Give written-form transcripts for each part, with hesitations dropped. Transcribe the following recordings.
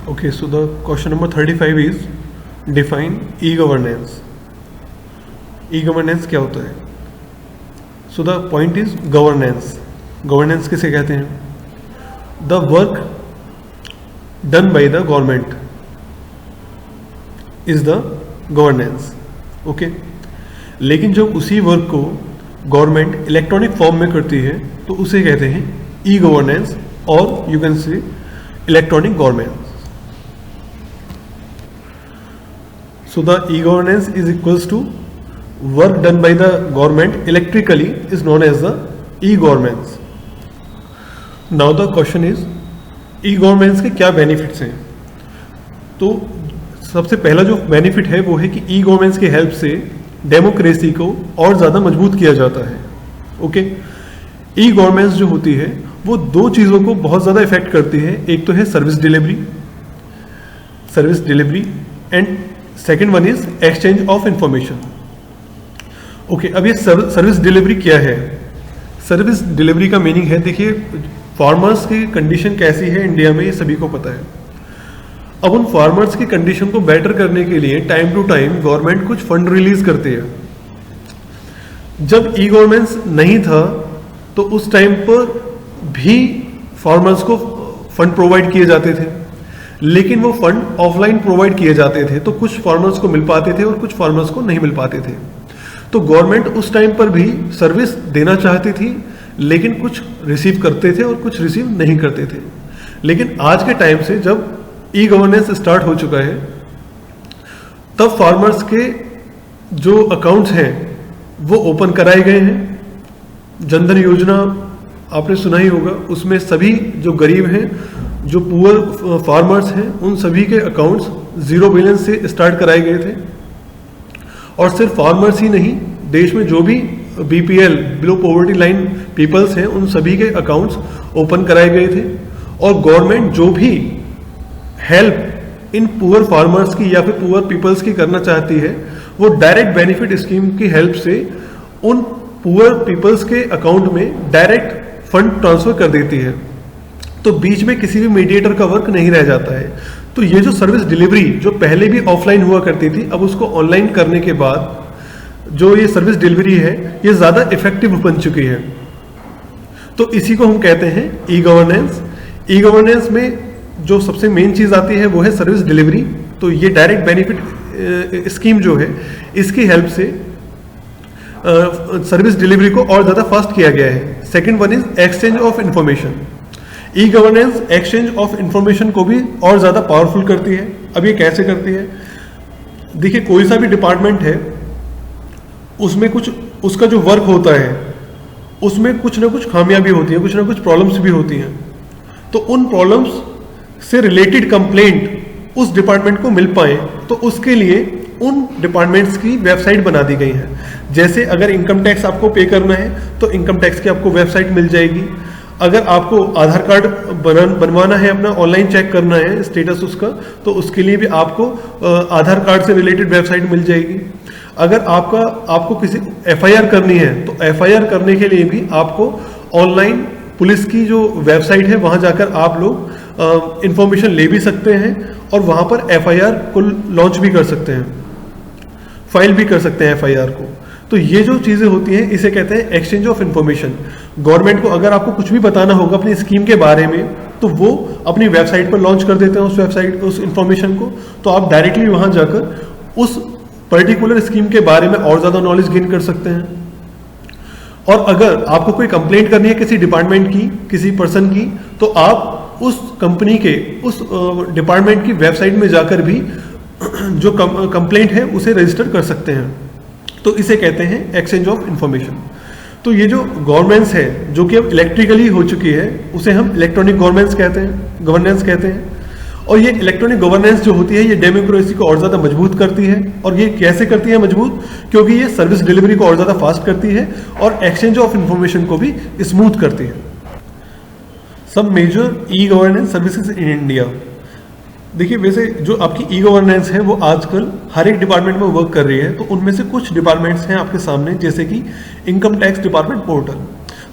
Okay, so the question number 35 is define e-governance. E-governance क्या होता है? So the point is governance. Governance किसे कहते हैं? The work done by the government is the governance. Okay. लेकिन जब उसी वर्क को गवर्नमेंट इलेक्ट्रॉनिक फॉर्म में करती है तो उसे कहते हैं ई गवर्नेंस और you can say electronic governance. So the e-governance is equals to work done by the government electrically is known as the e-governance. Now the question is e-governance के क्या benefits हैं? तो सबसे पहला जो बेनिफिट है वो है कि ई-गवर्नेंस की हेल्प से डेमोक्रेसी को और ज़्यादा मजबूत किया जाता है. ओके. ई-गवर्नेंस जो होती है वो दो चीज़ों को बहुत ज़्यादा इफेक्ट करती है. एक तो है service delivery and second one is exchange of information. Okay. अब ये सर्विस डिलीवरी क्या है? सर्विस डिलीवरी का मीनिंग है, देखिए फार्मर्स की कंडीशन कैसी है इंडिया में ये सभी को पता है. अब उन फार्मर्स की कंडीशन को बेटर करने के लिए टाइम टू टाइम गवर्नमेंट कुछ फंड रिलीज करती है. जब ई गवर्नेंस नहीं था तो उस टाइम पर भी फार्मर्स को फंड प्रोवाइड किए जाते थे, लेकिन वो फंड ऑफलाइन प्रोवाइड किए जाते थे तो कुछ फार्मर्स को मिल पाते थे और कुछ फार्मर्स को नहीं मिल पाते थे. तो गवर्नमेंट उस टाइम पर भी सर्विस देना चाहती थी, लेकिन कुछ रिसीव करते थे और कुछ रिसीव नहीं करते थे. लेकिन आज के टाइम से जब ई गवर्नेंस स्टार्ट हो चुका है तब फार्मर्स के जो अकाउंट्स हैं वो ओपन कराए गए हैं. जनधन योजना आपने सुना ही होगा, उसमें सभी जो गरीब हैं, जो पुअर फार्मर्स हैं, उन सभी के अकाउंट्स जीरो बैलेंस से स्टार्ट कराए गए थे. और सिर्फ फार्मर्स ही नहीं, देश में जो भी BPL below poverty line peoples हैं उन सभी के अकाउंट्स ओपन कराए गए थे. और गवर्नमेंट जो भी हेल्प इन पुअर फार्मर्स की या फिर पुअर पीपल्स की करना चाहती है वो डायरेक्ट बेनिफिट स्कीम की हेल्प से उन पुअर पीपल्स के अकाउंट में डायरेक्ट फंड ट्रांसफर कर देती है. तो बीच में किसी भी मीडिएटर का वर्क नहीं रह जाता है. तो ये जो सर्विस डिलीवरी जो पहले भी ऑफलाइन हुआ करती थी, अब उसको ऑनलाइन करने के बाद जो ये सर्विस डिलीवरी है ये ज़्यादा इफेक्टिव बन चुकी है. तो इसी को हम कहते हैं ई गवर्नेंस. ई गवर्नेंस में जो सबसे मेन चीज़ आती है वो है सर्विस डिलीवरी. तो ये डायरेक्ट बेनिफिट स्कीम जो है इसकी हेल्प से सर्विस डिलीवरी को और ज़्यादा फास्ट किया गया है. Second one is exchange of information. E governance exchange of information को भी और ज़्यादा पावरफुल करती है. अब ये कैसे करती है? देखिए कोई सा भी डिपार्टमेंट है उसमें कुछ उसका जो वर्क होता है उसमें कुछ ना कुछ खामियां भी होती हैं, कुछ ना कुछ प्रॉब्लम्स भी होती हैं. तो उन प्रॉब्लम्स से रिलेटेड कंप्लेंट उस डिपार्टमेंट को मिल पाए तो उसके लिए उन डिपार्टमेंट्स की वेबसाइट बना दी गई है. जैसे अगर इनकम टैक्स आपको पे करना है तो इनकम टैक्स की आपको वेबसाइट मिल जाएगी. अगर आपको आधार कार्ड बनवाना है, अपना ऑनलाइन चेक करना है स्टेटस उसका, तो उसके लिए भी आपको आधार कार्ड से रिलेटेड वेबसाइट मिल जाएगी. अगर आपको किसी एफआईआर करनी है तो एफआईआर करने के लिए भी आपको ऑनलाइन पुलिस की जो वेबसाइट है वहां जाकर आप लोग इंफॉर्मेशन ले भी सकते हैं और वहां पर एफआईआर को लॉन्च भी कर सकते हैं, फाइल भी कर सकते हैं एफआईआर को. तो ये जो चीजें होती हैं इसे कहते हैं एक्सचेंज ऑफ इंफॉर्मेशन. गवर्नमेंट को अगर आपको कुछ भी बताना होगा अपनी स्कीम के बारे में तो वो अपनी वेबसाइट पर लॉन्च कर देते हैं उस इंफॉर्मेशन को. तो आप डायरेक्टली वहां जाकर उस पर्टिकुलर स्कीम के बारे में और ज्यादा नॉलेज गेन कर सकते हैं. और अगर आपको कोई कंप्लेंट करनी है किसी डिपार्टमेंट की, किसी पर्सन की, तो आप उस कंपनी के उस डिपार्टमेंट की वेबसाइट में जाकर भी जो कंप्लेंट है उसे रजिस्टर कर सकते हैं. तो इसे कहते हैं एक्सचेंज ऑफ इंफॉर्मेशन. तो ये जो गवर्नेंस है जो कि अब इलेक्ट्रिकली हो चुकी है उसे हम इलेक्ट्रॉनिक गवर्नेंस कहते हैं. और ये इलेक्ट्रॉनिक गवर्नेंस जो होती है ये डेमोक्रेसी को और ज़्यादा मजबूत करती है. और ये कैसे करती है मजबूत? क्योंकि ये सर्विस डिलीवरी को और ज़्यादा फास्ट करती है और एक्सचेंज ऑफ इंफॉर्मेशन को भी स्मूथ करती है. सब major e governance services in India. देखिए वैसे जो आपकी ई गवर्नेंस है वो आजकल हर एक डिपार्टमेंट में वर्क कर रही है. तो उनमें से कुछ डिपार्टमेंट्स हैं आपके सामने, जैसे कि इनकम टैक्स डिपार्टमेंट पोर्टल.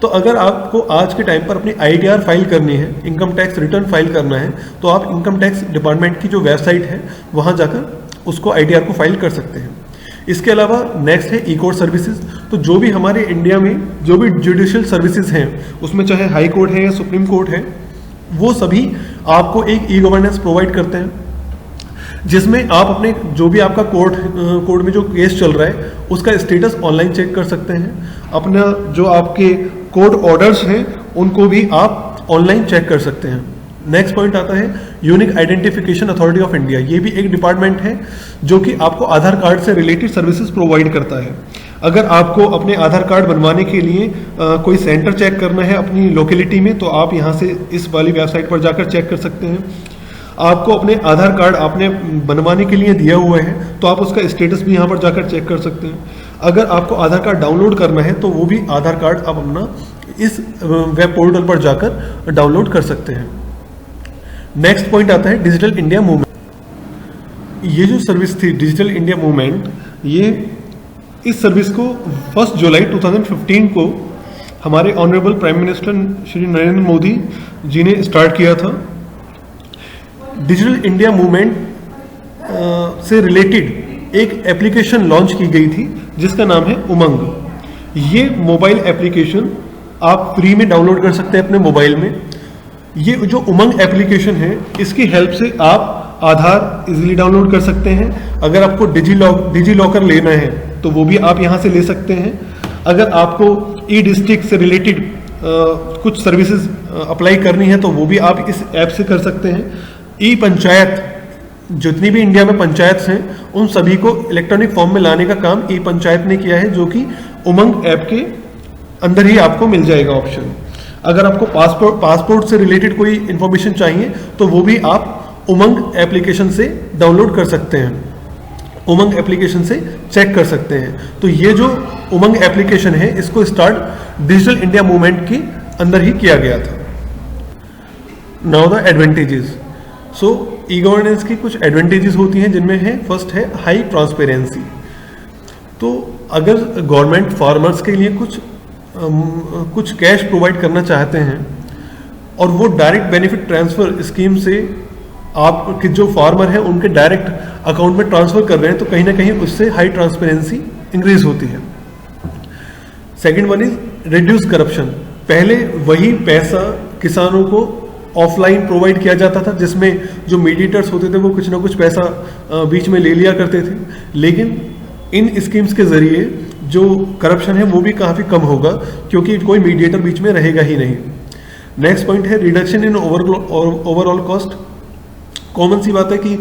तो अगर आपको आज के टाइम पर अपनी ITR फाइल करनी है, इनकम टैक्स रिटर्न फाइल करना है, तो आप इनकम टैक्स डिपार्टमेंट की जो वेबसाइट है वहाँ जाकर उसको ITR को फाइल कर सकते हैं। इसके अलावा नेक्स्ट है ई कोर्ट सर्विसेज। तो जो भी हमारे इंडिया में जो भी जुडिशियल सर्विसेज हैं, उसमें चाहे हाई कोर्ट है या सुप्रीम कोर्ट है, वो सभी आपको एक ई गवर्नेंस प्रोवाइड करते हैं, जिसमें आप अपने जो भी आपका कोर्ट में जो केस चल रहा है उसका स्टेटस ऑनलाइन चेक कर सकते हैं। अपना जो आपके कोर्ट ऑर्डर्स हैं उनको भी आप ऑनलाइन चेक कर सकते हैं। नेक्स्ट पॉइंट आता है unique identification authority of India. ये भी एक डिपार्टमेंट है जो कि आपको आधार कार्ड से रिलेटेड सर्विसेज प्रोवाइड करता है। अगर आपको अपने आधार कार्ड बनवाने के लिए कोई सेंटर चेक करना है अपनी लोकेलिटी में, तो आप यहाँ से इस वाली वेबसाइट पर जाकर चेक कर सकते हैं। आपको अपने आधार कार्ड आपने बनवाने के लिए दिया हुआ है तो आप उसका स्टेटस भी यहाँ पर जाकर चेक कर सकते हैं। अगर आपको आधार कार्ड डाउनलोड करना है तो वो भी आधार कार्ड आप अपना इस वेब पोर्टल पर जाकर डाउनलोड कर सकते हैं। नेक्स्ट पॉइंट आता है डिजिटल इंडिया मूवमेंट। ये जो सर्विस थी डिजिटल इंडिया मूवमेंट, ये इस सर्विस को 1 जुलाई 2015 को हमारे honourable prime minister Shri Narendra Modi ji ने स्टार्ट किया था। डिजिटल इंडिया मूवमेंट से रिलेटेड एक एप्लीकेशन लॉन्च की गई थी जिसका नाम है उमंग। ये मोबाइल एप्लीकेशन आप फ्री में डाउनलोड कर सकते हैं अपने मोबाइल में। ये जो उमंग एप्लीकेशन है इसकी हेल्प से आप आधार इजीली डाउनलोड कर सकते हैं। अगर आपको डिजी लॉकर लेना है तो वो भी आप यहाँ से ले सकते हैं। अगर आपको ई डिस्ट्रिक्ट से रिलेटेड कुछ सर्विसेज अप्लाई करनी है तो वो भी आप इस ऐप से कर सकते हैं। ई पंचायत, जितनी भी इंडिया में पंचायत हैं उन सभी को इलेक्ट्रॉनिक फॉर्म में लाने का काम ई पंचायत ने किया है, जो कि उमंग ऐप के अंदर ही आपको मिल जाएगा ऑप्शन। अगर आपको पासपोर्ट से रिलेटेड कोई इंफॉर्मेशन चाहिए तो वो भी आप उमंग एप्लीकेशन से डाउनलोड कर सकते हैं, उमंग एप्लीकेशन से चेक कर सकते हैं। तो ये जो उमंग एप्लीकेशन है इसको स्टार्ट डिजिटल इंडिया मूवमेंट के अंदर ही किया गया था। Now the advantages. So e governance की कुछ एडवांटेजेस होती हैं जिनमें है फर्स्ट है हाई ट्रांसपेरेंसी। तो अगर गवर्नमेंट फार्मर्स के लिए कुछ कैश प्रोवाइड करना चाहते हैं और वो डायरेक्ट बेनिफिट ट्रांसफर स्कीम से आपके जो फार्मर हैं उनके डायरेक्ट अकाउंट में ट्रांसफर कर रहे हैं, तो कहीं ना कहीं उससे हाई ट्रांसपेरेंसी इंक्रीज होती है। Second one is reduce corruption. पहले वही पैसा किसानों को ऑफलाइन प्रोवाइड किया जाता था, जिसमें जो मीडिएटर्स होते थे वो कुछ ना कुछ पैसा बीच में ले लिया करते थे, लेकिन इन स्कीम्स के जरिए जो करप्शन है वो भी काफ़ी कम होगा क्योंकि कोई मीडिएटर बीच में रहेगा ही नहीं। नेक्स्ट पॉइंट है reduction in overall cost. Common सी बात है कि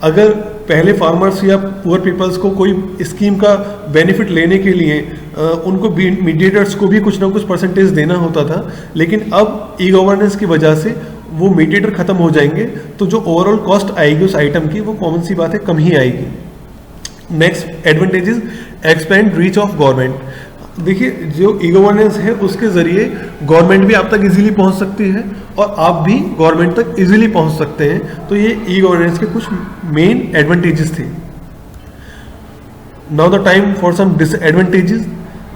अगर पहले फार्मर्स या पुअर पीपल्स को कोई स्कीम का बेनिफिट लेने के लिए उनको मीडिएटर्स को भी कुछ ना कुछ परसेंटेज देना होता था, लेकिन अब ई गवर्नेंस की वजह से वो मीडिएटर खत्म हो जाएंगे, तो जो ओवरऑल कॉस्ट आएगी उस आइटम की वो कॉमन सी बात है कम ही आएगी। Next advantages expand reach of government. देखिए जो ई गवर्नेंस है उसके जरिए गवर्नमेंट भी आप तक इजीली पहुंच सकती है और आप भी गवर्नमेंट तक इजीली पहुंच सकते हैं। तो ये ई गवर्नेंस के कुछ मेन एडवांटेजेस थे। Now the time for some disadvantages.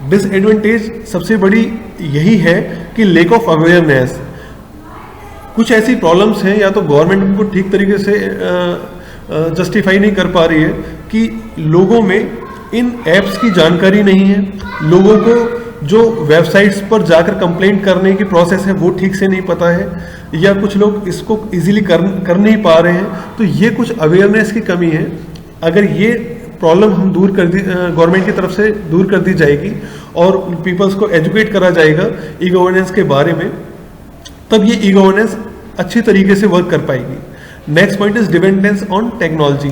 Disadvantage सबसे बड़ी यही है कि लैक ऑफ अवेयरनेस। कुछ ऐसी प्रॉब्लम्स हैं या तो गवर्नमेंट उनको ठीक तरीके से जस्टिफाई नहीं कर पा रही है कि लोगों में इन ऐप्स की जानकारी नहीं है, लोगों को जो वेबसाइट्स पर जाकर कंप्लेंट करने की प्रोसेस है वो ठीक से नहीं पता है, या कुछ लोग इसको इजीली कर नहीं पा रहे हैं। तो ये कुछ अवेयरनेस की कमी है। अगर ये प्रॉब्लम हम दूर कर दी, गवर्नमेंट की तरफ से दूर कर दी जाएगी और पीपल्स को एजुकेट करा जाएगा ई गवर्नेंस के बारे में, तब ये ई गवर्नेंस अच्छी तरीके से वर्क कर पाएगी। Next point is dependence on technology.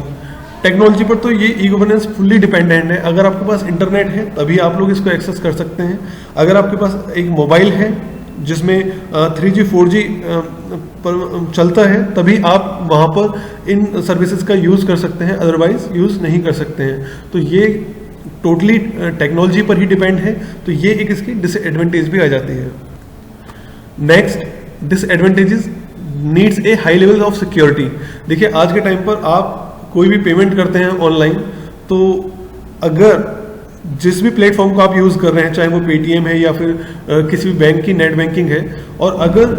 Technology पर तो ये ई गवर्नेंस फुल्ली डिपेंडेंट है। अगर आपके पास इंटरनेट है तभी आप लोग इसको एक्सेस कर सकते हैं। अगर आपके पास एक मोबाइल है जिसमें 3G 4G पर चलता है तभी आप वहाँ पर इन सर्विसेज का यूज़ कर सकते हैं, अदरवाइज यूज़ नहीं कर सकते हैं। तो ये टोटली टेक्नोलॉजी पर ही डिपेंड है, तो ये एक इसकी डिसएडवांटेज भी आ जाती है। Next disadvantages needs a high level of security. देखिए आज के टाइम पर आप कोई भी पेमेंट करते हैं ऑनलाइन, तो अगर जिस भी प्लेटफॉर्म को आप यूज़ कर रहे हैं, चाहे वो पेटीएम है या फिर किसी भी बैंक की नेट बैंकिंग है, और अगर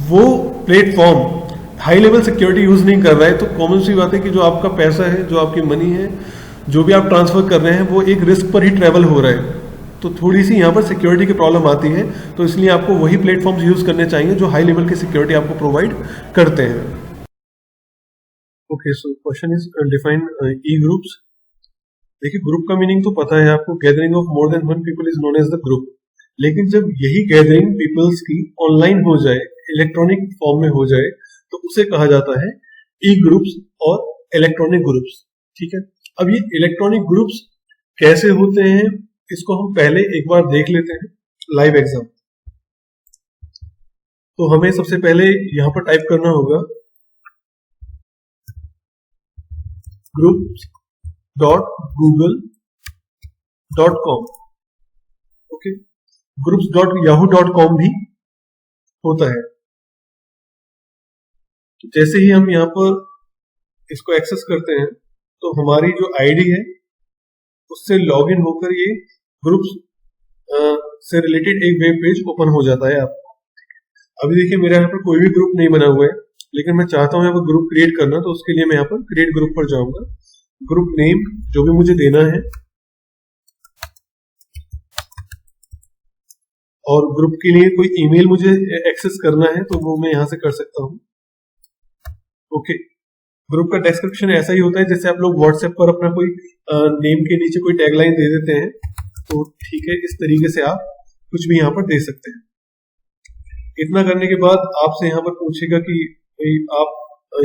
वो platform high level security use नहीं कर रहा है, तो कॉमन सी बात है कि जो आपका पैसा है, जो आपकी मनी है, जो भी आप ट्रांसफ़र कर रहे हैं, वो एक रिस्क पर ही ट्रैवल हो रहा है। तो थोड़ी सी यहाँ पर सिक्योरिटी की प्रॉब्लम आती है, तो इसलिए आपको वही प्लेटफॉर्म्स यूज़ करने चाहिए जो हाई लेवल की सिक्योरिटी आपको प्रोवाइड करते हैं। Okay, so question is define e groups. देखिए, ग्रुप का मीनिंग तो पता है आपको, gathering of more than one people is known as the group. लेकिन जब यही गैदरिंग पीपल्स की ऑनलाइन हो जाए, इलेक्ट्रॉनिक फॉर्म में हो जाए, तो उसे कहा जाता है ई ग्रुप्स और इलेक्ट्रॉनिक ग्रुप्स। ठीक है, अब ये इलेक्ट्रॉनिक ग्रुप्स कैसे होते हैं, इसको हम पहले एक बार देख लेते हैं लाइव एग्जाम। तो हमें सबसे पहले यहां पर टाइप करना होगा groups.google.com। ओके, groups.yahoo.com भी होता है। तो जैसे ही हम यहाँ पर इसको एक्सेस करते हैं, तो हमारी जो आईडी है उससे लॉगिन होकर ये ग्रुप्स से रिलेटेड एक वेब पेज ओपन हो जाता है आपको। अभी देखिए, मेरे यहाँ पर कोई भी ग्रुप नहीं बना हुआ है, लेकिन मैं चाहता हूँ यहाँ पर ग्रुप क्रिएट करना, तो उसके लिए मैं यहाँ पर क्रिएट ग्रुप पर जाऊंगा। ग्रुप नेम जो भी मुझे देना है, और ग्रुप के लिए कोई ईमेल मुझे एक्सेस करना है, तो वो मैं यहाँ से कर सकता हूँ। ओके, ग्रुप का डिस्क्रिप्शन ऐसा ही होता है जैसे आप लोग व्हाट्सएप पर अपना कोई नेम के नीचे कोई टैगलाइन दे देते हैं, तो ठीक है, इस तरीके से आप कुछ भी यहाँ पर दे सकते हैं। इतना करने के बाद आपसे यहाँ पर पूछेगा कि आप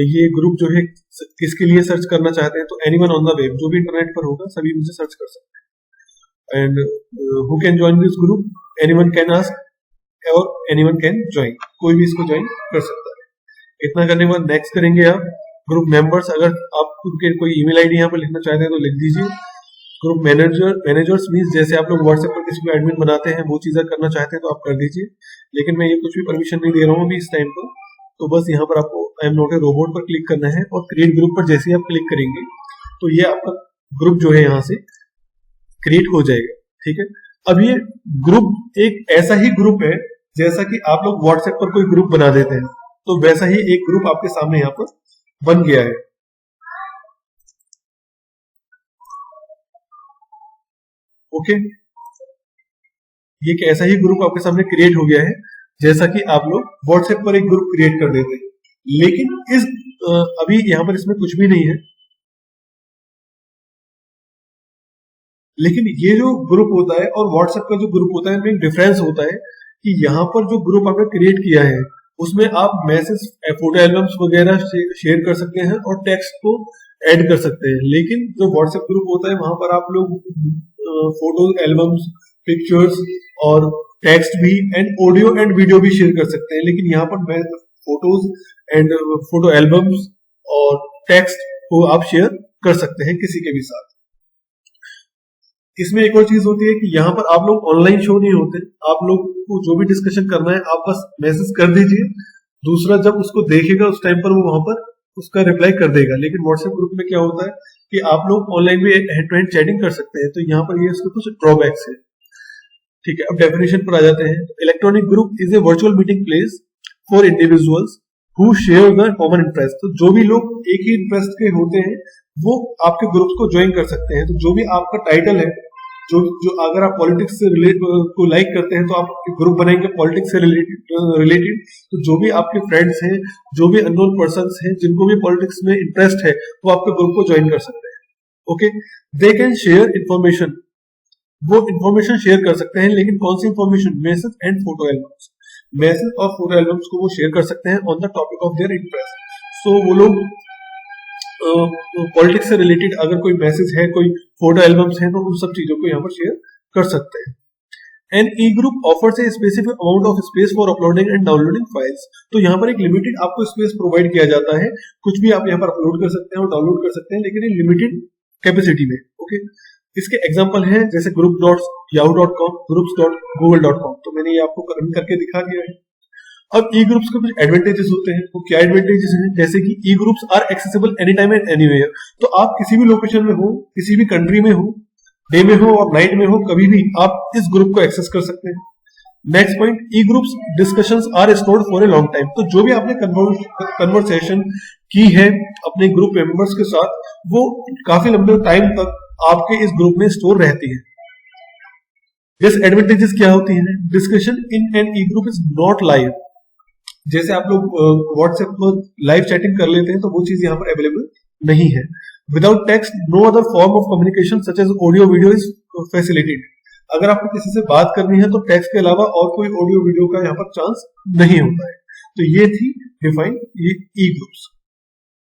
ये ग्रुप जो है किसके लिए सर्च करना चाहते हैं, तो एनीवन ऑन द वेब, जो भी इंटरनेट पर होगा सभी मुझे सर्च कर सकते हैं। And who can join this group, anyone can ask और एनीवन कैन ज्वाइन, कोई भी इसको ज्वाइन कर सकता है। इतना करने के बाद नेक्स्ट करेंगे आप। ग्रुप मेंबर्स, अगर आप खुद के कोई ईमेल आईडी यहाँ पर लिखना चाहते हैं तो लिख दीजिए। ग्रुप मैनेजर्स मीन्स जैसे आप लोग व्हाट्सएप पर किसी को एडमिन बनाते हैं, वो चीज़ें करना चाहते हैं तो आप कर दीजिए, लेकिन मैं ये कुछ भी परमिशन नहीं दे रहा हूँ अभी इस टाइम पर। तो बस यहाँ पर आपको I am not a robot पर क्लिक करना है, और क्रिएट ग्रुप पर जैसे ही आप क्लिक करेंगे तो ये आपका ग्रुप जो है यहाँ से क्रिएट हो जाएगा। ठीक है, अब ये ग्रुप एक ऐसा ही ग्रुप है जैसा कि आप लोग व्हाट्सएप पर कोई ग्रुप बना देते हैं, तो वैसा ही एक ग्रुप आपके सामने यहाँ पर बन गया है। ओके, ये एक ऐसा ही ग्रुप आपके सामने क्रिएट हो गया है जैसा कि आप लोग व्हाट्सएप पर एक ग्रुप क्रिएट कर देते हैं। लेकिन इस अभी यहाँ पर इसमें कुछ भी नहीं है, लेकिन ये जो ग्रुप होता है और व्हाट्सएप का जो ग्रुप होता है, इनमें एक डिफरेंस होता है कि यहाँ पर जो ग्रुप आपने क्रिएट किया है उसमें आप मैसेज, फोटो एल्बम्स वगैरह शेयर कर सकते हैं और टेक्स्ट को ऐड कर सकते हैं। लेकिन जो व्हाट्सएप ग्रुप होता है वहां पर आप लोग फोटो एल्बम्स, पिक्चर्स और टेक्स्ट भी एंड ऑडियो एंड वीडियो भी शेयर कर सकते हैं। लेकिन यहाँ पर मैं फोटोज एंड फोटो एल्बम्स और टेक्स्ट को आप शेयर कर सकते हैं किसी के भी साथ। इसमें एक और चीज होती है कि यहाँ पर आप लोग ऑनलाइन शो नहीं होते, आप लोग को जो भी डिस्कशन करना है आप बस मैसेज कर दीजिए, दूसरा जब उसको देखेगा उस टाइम पर वो वहां पर उसका रिप्लाई कर देगा। लेकिन व्हाट्सएप ग्रुप में क्या होता है कि आप लोग ऑनलाइन भी हेड टू हेड चैटिंग कर सकते हैं, तो यहाँ पर ये इसके कुछ ड्रॉबैक्स है। ठीक है, अब डेफिनेशन पर आ जाते हैं। Electronic group is a virtual meeting place for individuals who share the common interest. तो जो भी लोग एक ही इंटरेस्ट के होते हैं वो आपके ग्रुप्स को ज्वाइन कर सकते हैं। तो जो भी आपका टाइटल है, जो अगर आप पॉलिटिक्स से को लाइक करते हैं तो आप ग्रुप बनाएंगे पॉलिटिक्स से रिलेटेड। तो जो भी आपके फ्रेंड्स हैं, जो भी अननोन पर्संस हैं, जिनको भी पॉलिटिक्स में इंटरेस्ट है, वो आपके ग्रुप को ज्वाइन कर सकते हैं। Okay, they can share information, वो इंफॉर्मेशन शेयर कर सकते हैं। लेकिन कौन सी information? Message and photo albums, मैसेज और फोटो एल्बम्स को वो शेयर कर सकते हैं on the topic of their interest. So वो लोग पॉलिटिक्स से रिलेटेड अगर कोई मैसेज है, कोई फोटो एल्बम्स है, तो उन सब चीजों को यहाँ पर शेयर कर सकते हैं। An e group offers a specific amount of space for uploading and downloading files. तो यहाँ पर एक लिमिटेड आपको स्पेस प्रोवाइड किया जाता है, कुछ भी आप यहाँ पर अपलोड कर सकते हैं और डाउनलोड कर सकते हैं, लेकिन इन लिमिटेड कैपेसिटी में। ओके, इसके एग्जाम्पल हैं जैसे groups.yahoo.com, groups.google.com। तो मैंने ये आपको रन करके दिखा दिया है। अब ई ग्रुप्स के कुछ एडवांटेजेस होते हैं। वो क्या एडवांटेजेस हैं? जैसे कि e groups are accessible any time and anywhere. तो आप किसी भी लोकेशन में हो, किसी भी कंट्री में हो, डे में हो और नाइट में हो, कभी भी आप इस ग्रुप को एक्सेस कर सकते हैं। Next point, e groups discussions are stored for a long time. तो जो भी आपने कन्वर्सेशन की है अपने ग्रुप मेंबर्स के साथ, वो काफी लंबे टाइम तक आपके इस ग्रुप में स्टोर रहती है। डिसएडवांटेजेस क्या होती है? Discussion in an e group is not live. जैसे आप लोग व्हाट्सएप पर लाइव चैटिंग कर लेते हैं, तो वो चीज यहाँ पर अवेलेबल नहीं है। Without text no other form of communication such as audio video is facilitated. अगर आपको किसी से बात करनी है तो टेक्स्ट के अलावा और कोई ऑडियो वीडियो का यहाँ पर चांस नहीं होता है। तो ये थी डिफाइन ये ई ग्रुप्स।